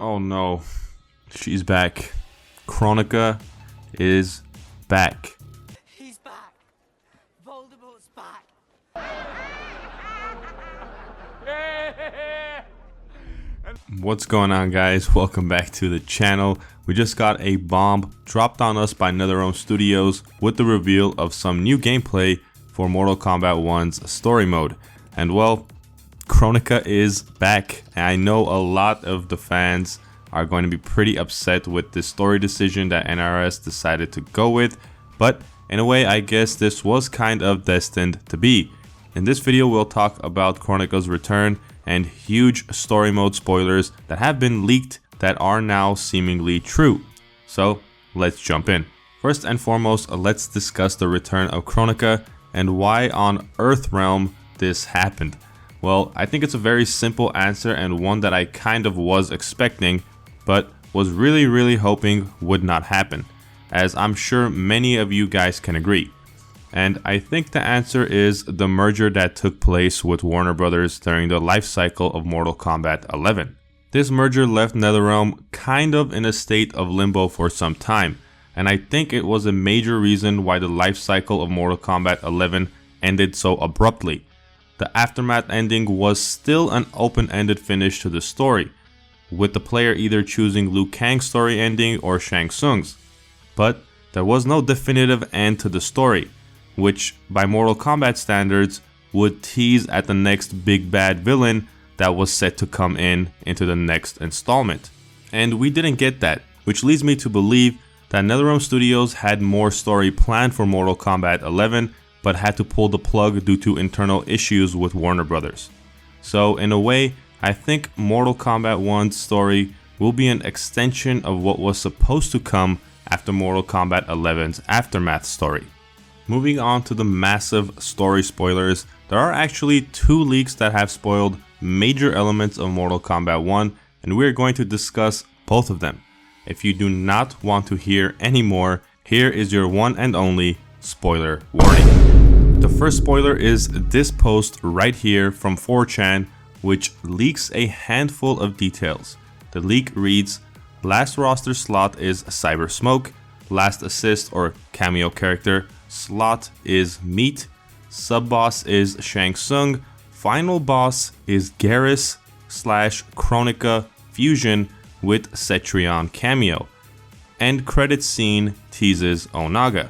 Oh no, she's back. Kronika is back. He's back. Voldemort's back. What's going on, guys? Welcome back to the channel. We just got a bomb dropped on us by NetherRealm Studios with the reveal of some new gameplay for Mortal Kombat 1's story mode. And well, Kronika is back. And I know a lot of the fans are going to be pretty upset with this story decision that NRS decided to go with, but in a way I guess this was kind of destined to be. In this video we'll talk about Kronika's return and huge story mode spoilers that have been leaked that are now seemingly true. So let's jump in. First and foremost, let's discuss the return of Kronika and why on Earthrealm this happened. Well, I think it's a very simple answer and one that I kind of was expecting, but was really hoping would not happen, as I'm sure many of you guys can agree. And I think the answer is the merger that took place with Warner Brothers during the life cycle of Mortal Kombat 11. This merger left NetherRealm kind of in a state of limbo for some time, and I think it was a major reason why the life cycle of Mortal Kombat 11 ended so abruptly. The Aftermath ending was still an open-ended finish to the story, with the player either choosing Liu Kang's story ending or Shang Tsung's. But there was no definitive end to the story, which by Mortal Kombat standards would tease at the next big bad villain that was set to come into the next installment. And we didn't get that, which leads me to believe that NetherRealm Studios had more story planned for Mortal Kombat 11, but had to pull the plug due to internal issues with Warner Brothers. So in a way, I think Mortal Kombat 1's story will be an extension of what was supposed to come after Mortal Kombat 11's Aftermath story. Moving on to the massive story spoilers, there are actually two leaks that have spoiled major elements of Mortal Kombat 1, and we're going to discuss both of them. If you do not want to hear any more, here is your one and only spoiler warning. The first spoiler is this post right here from 4chan, which leaks a handful of details. The leak reads, last roster slot is Cyber Smoke, last assist or cameo character slot is Meat, sub-boss is Shang Tsung, final boss is Garrus / Kronika fusion with Cetrion cameo. End credit scene teases Onaga.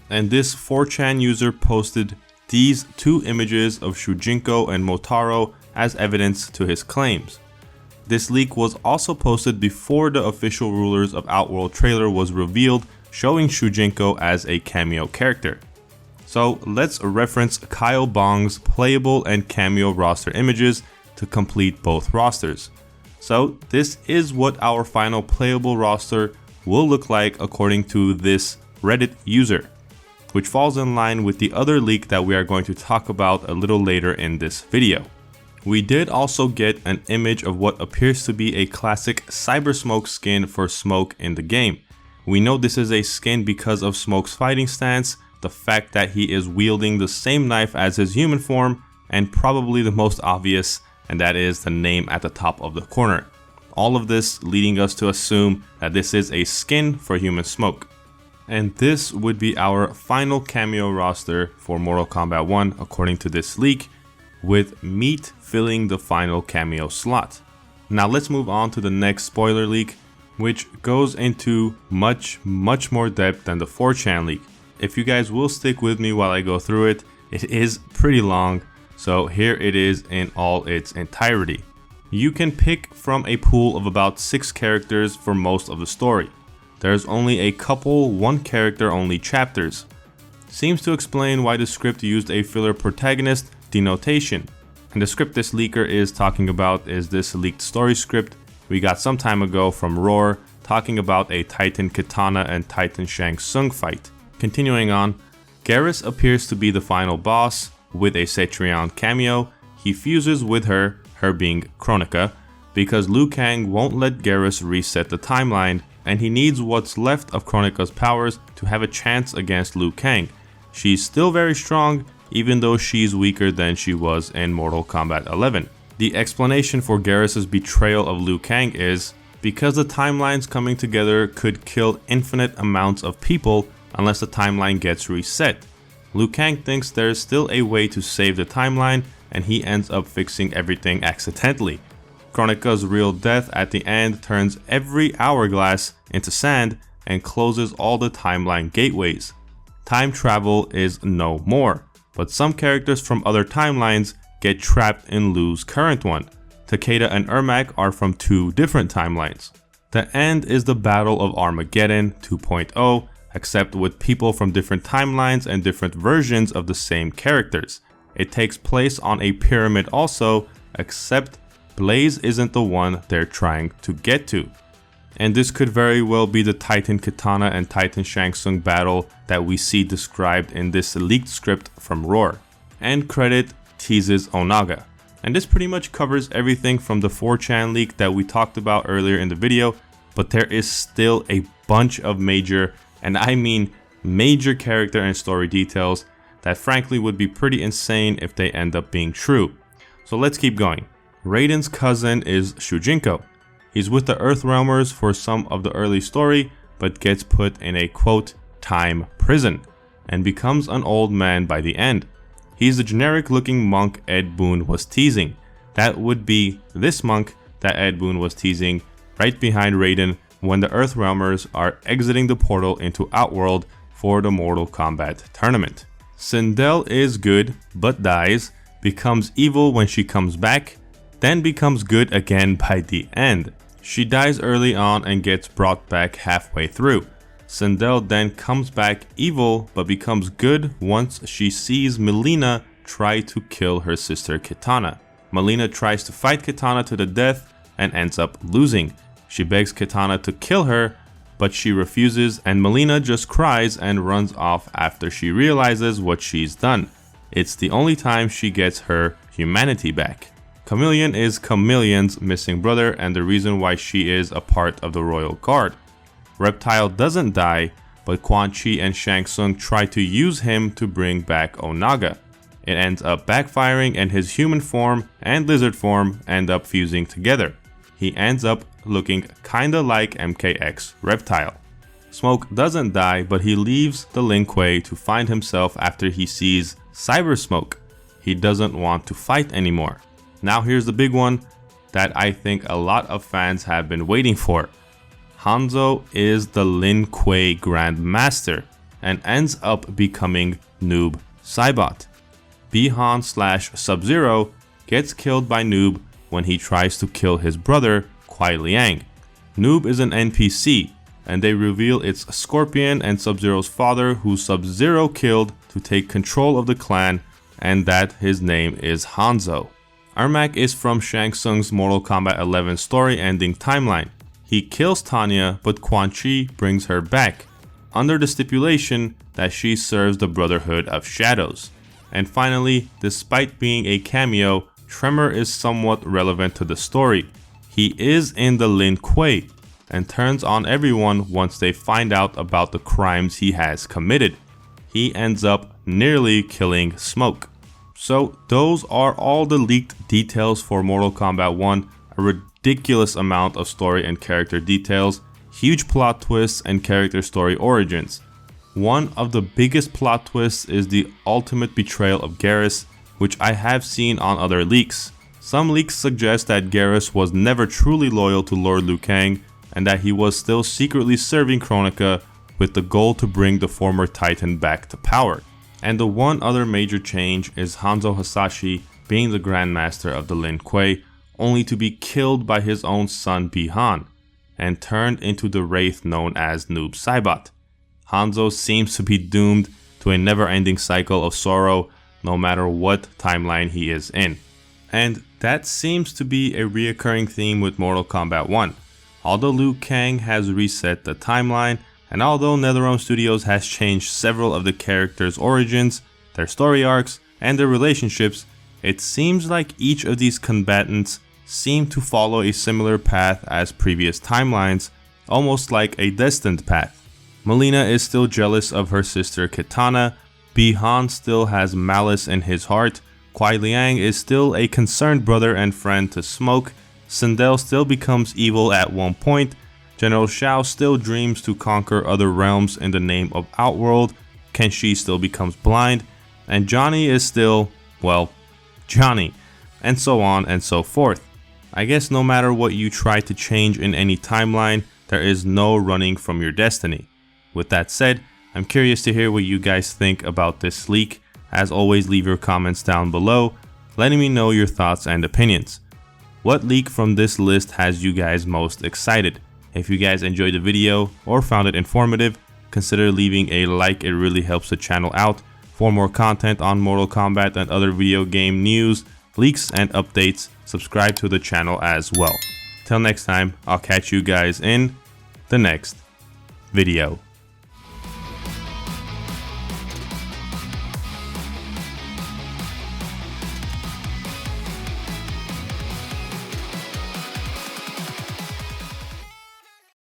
And this 4chan user posted these two images of Shujinko and Motaro as evidence to his claims. This leak was also posted before the official Rulers of Outworld trailer was revealed, showing Shujinko as a cameo character. So let's reference Kyle Bong's playable and cameo roster images to complete both rosters. So this is what our final playable roster will look like according to this Reddit user, which falls in line with the other leak that we are going to talk about a little later in this video. We did also get an image of what appears to be a classic Cyber Smoke skin for Smoke in the game. We know this is a skin because of Smoke's fighting stance, the fact that he is wielding the same knife as his human form, and probably the most obvious, and that is the name at the top of the corner. All of this leading us to assume that this is a skin for human Smoke. And this would be our final cameo roster for Mortal Kombat 1 according to this leak, with Meat filling the final cameo slot. Now let's move on to the next spoiler leak, which goes into much more depth than the 4chan leak. If you guys will stick with me while I go through it, it is pretty long, so here it is in all its entirety. You can pick from a pool of about 6 characters for most of the story. There's only a couple one character only chapters. Seems to explain why the script used a filler protagonist denotation. And the script this leaker is talking about is this leaked story script we got some time ago from Roar, talking about a Titan Kitana and Titan Shang Tsung fight. Continuing on, Garrus appears to be the final boss with a Cetrion cameo. He fuses with her being Kronika, because Liu Kang won't let Garrus reset the timeline, and he needs what's left of Kronika's powers to have a chance against Liu Kang. She's still very strong, even though she's weaker than she was in Mortal Kombat 11. The explanation for Garrus' betrayal of Liu Kang is, because the timelines coming together could kill infinite amounts of people unless the timeline gets reset. Liu Kang thinks there's still a way to save the timeline, and he ends up fixing everything accidentally. Kronika's real death at the end turns every hourglass into sand and closes all the timeline gateways. Time travel is no more, but some characters from other timelines get trapped in Liu's current one. Takeda and Ermac are from two different timelines. The end is the Battle of Armageddon 2.0, except with people from different timelines and different versions of the same characters. It takes place on a pyramid also, except Blaze isn't the one they're trying to get to. And this could very well be the Titan Kitana and Titan Shang Tsung battle that we see described in this leaked script from Roar. End credit teases Onaga. And this pretty much covers everything from the 4chan leak that we talked about earlier in the video, but there is still a bunch of major, and I mean major, character and story details that frankly would be pretty insane if they end up being true. So let's keep going. Raiden's cousin is Shujinko. He's with the Earthrealmers for some of the early story, but gets put in a quote time prison and becomes an old man by the end. He's the generic looking monk Ed Boon was teasing. That would be this monk that Ed Boon was teasing right behind Raiden when the Earthrealmers are exiting the portal into Outworld for the Mortal Kombat tournament. Sindel is good but dies, becomes evil when she comes back, then becomes good again by the end. She dies early on and gets brought back halfway through. Sindel then comes back evil but becomes good once she sees Mileena try to kill her sister Kitana. Mileena tries to fight Kitana to the death and ends up losing. She begs Kitana to kill her, but she refuses, and Mileena just cries and runs off after she realizes what she's done. It's the only time she gets her humanity back. Chameleon is Chameleon's missing brother and the reason why she is a part of the Royal Guard. Reptile doesn't die, but Quan Chi and Shang Tsung try to use him to bring back Onaga. It ends up backfiring and his human form and lizard form end up fusing together. He ends up looking kinda like MKX Reptile. Smoke doesn't die, but he leaves the Lin Kuei to find himself after he sees Cyber Smoke. He doesn't want to fight anymore. Now here's the big one that I think a lot of fans have been waiting for. Hanzo is the Lin Kuei Grand Master and ends up becoming Noob Saibot. Bi-Han / Sub-Zero gets killed by Noob when he tries to kill his brother Kuai Liang. Noob is an NPC and they reveal it's Scorpion and Sub-Zero's father who Sub-Zero killed to take control of the clan, and that his name is Hanzo. Ermac is from Shang Tsung's Mortal Kombat 11 story ending timeline. He kills Tanya, but Quan Chi brings her back, under the stipulation that she serves the Brotherhood of Shadows. And finally, despite being a cameo, Tremor is somewhat relevant to the story. He is in the Lin Kuei and turns on everyone once they find out about the crimes he has committed. He ends up nearly killing Smoke. So those are all the leaked details for Mortal Kombat 1, a ridiculous amount of story and character details, huge plot twists and character story origins. One of the biggest plot twists is the ultimate betrayal of Garrus, which I have seen on other leaks. Some leaks suggest that Garrus was never truly loyal to Lord Liu Kang and that he was still secretly serving Kronika with the goal to bring the former Titan back to power. And the one other major change is Hanzo Hasashi being the Grandmaster of the Lin Kuei, only to be killed by his own son Bi-Han and turned into the wraith known as Noob Saibot. Hanzo seems to be doomed to a never-ending cycle of sorrow no matter what timeline he is in. And that seems to be a reoccurring theme with Mortal Kombat 1. Although Liu Kang has reset the timeline, and although NetherRealm Studios has changed several of the characters' origins, their story arcs, and their relationships, it seems like each of these combatants seem to follow a similar path as previous timelines, almost like a destined path. Mileena is still jealous of her sister Kitana, Bi-Han still has malice in his heart, Kuai Liang is still a concerned brother and friend to Smoke, Sindel still becomes evil at one point, General Shao still dreams to conquer other realms in the name of Outworld, Kenshi still becomes blind, and Johnny is still, well, Johnny, and so on and so forth. I guess no matter what you try to change in any timeline, there is no running from your destiny. With that said, I'm curious to hear what you guys think about this leak. As always, leave your comments down below, letting me know your thoughts and opinions. What leak from this list has you guys most excited? If you guys enjoyed the video or found it informative, consider leaving a like, it really helps the channel out. For more content on Mortal Kombat and other video game news, leaks and updates, subscribe to the channel as well. Till next time, I'll catch you guys in the next video.